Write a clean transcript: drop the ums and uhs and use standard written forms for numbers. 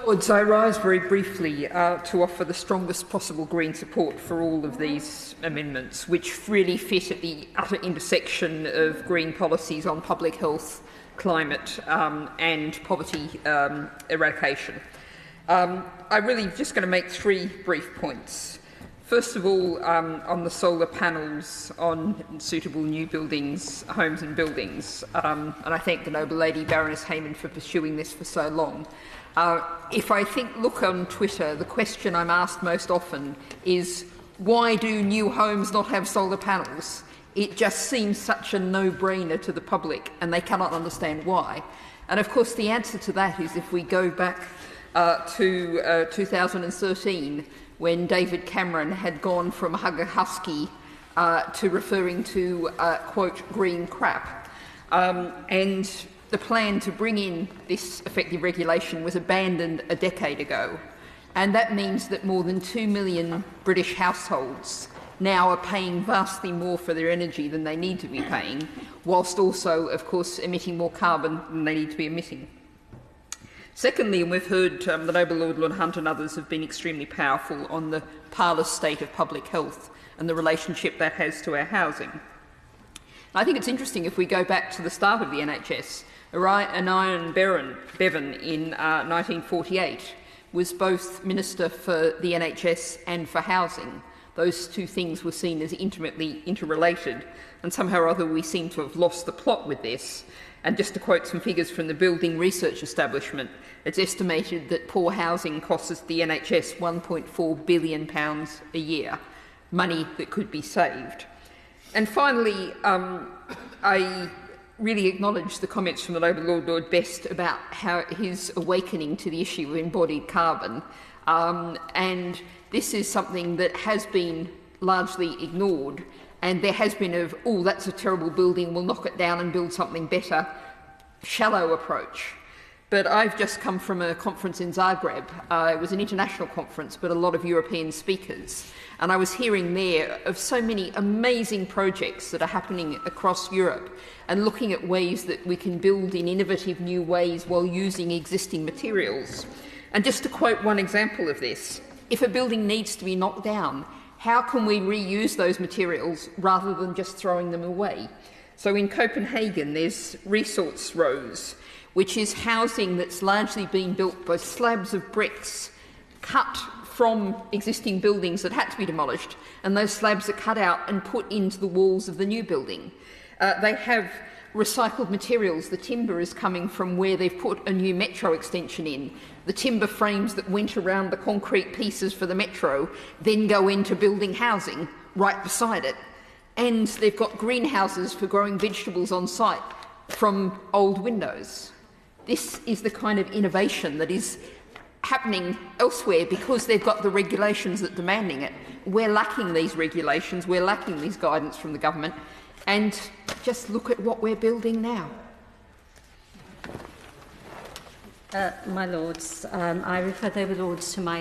Lords, I rise very briefly to offer the strongest possible Green support for all of these amendments, which really fit at the utter intersection of Green policies on public health, climate and poverty eradication. I'm really just going to make three brief points. First of all, on the solar panels on suitable new buildings, homes and buildings, and I thank the noble lady Baroness Hayman for pursuing this for so long. If I look on Twitter, the question I'm asked most often is, why do new homes not have solar panels? It just seems such a no-brainer to the public, and they cannot understand why. And of course the answer to that is if we go back to 2013, when David Cameron had gone from hugger husky to referring to, quote, green crap. And the plan to bring in this effective regulation was abandoned a decade ago. And that means that more than 2 million British households now are paying vastly more for their energy than they need to be paying, whilst also, of course, emitting more carbon than they need to be emitting. Secondly, and we've heard the noble Lord Hunt and others have been extremely powerful on the parlous state of public health and the relationship that has to our housing. I think it's interesting if we go back to the start of the NHS. Iron Bevan in 1948 was both Minister for the NHS and for housing. Those two things were seen as intimately interrelated, and somehow or other we seem to have lost the plot with this. And just to quote some figures from the Building Research Establishment, it's estimated that poor housing costs the NHS £1.4 billion a year, money that could be saved. And finally, I really acknowledge the comments from the noble Lord Best about how his awakening to the issue of embodied carbon. And this is something that has been largely ignored. And there has been a, oh, that's a terrible building, we'll knock it down and build something better, shallow approach. But I've just come from a conference in Zagreb. It was an international conference, but a lot of European speakers. And I was hearing there of so many amazing projects that are happening across Europe and looking at ways that we can build in innovative new ways while using existing materials. And just to quote one example of this, if a building needs to be knocked down, how can we reuse those materials rather than just throwing them away? So in Copenhagen, there's Resource Rose, which is housing that's largely been built by slabs of bricks cut from existing buildings that had to be demolished, and those slabs are cut out and put into the walls of the new building. They have recycled materials. The timber is coming from where they've put a new metro extension in. The timber frames that went around the concrete pieces for the metro then go into building housing right beside it. And they've got greenhouses for growing vegetables on site from old windows. This is the kind of innovation that is happening elsewhere because they've got the regulations that are demanding it. We're lacking these regulations, we're lacking these guidance from the government, and just look at what we're building now. My Lords, I refer the Lords to my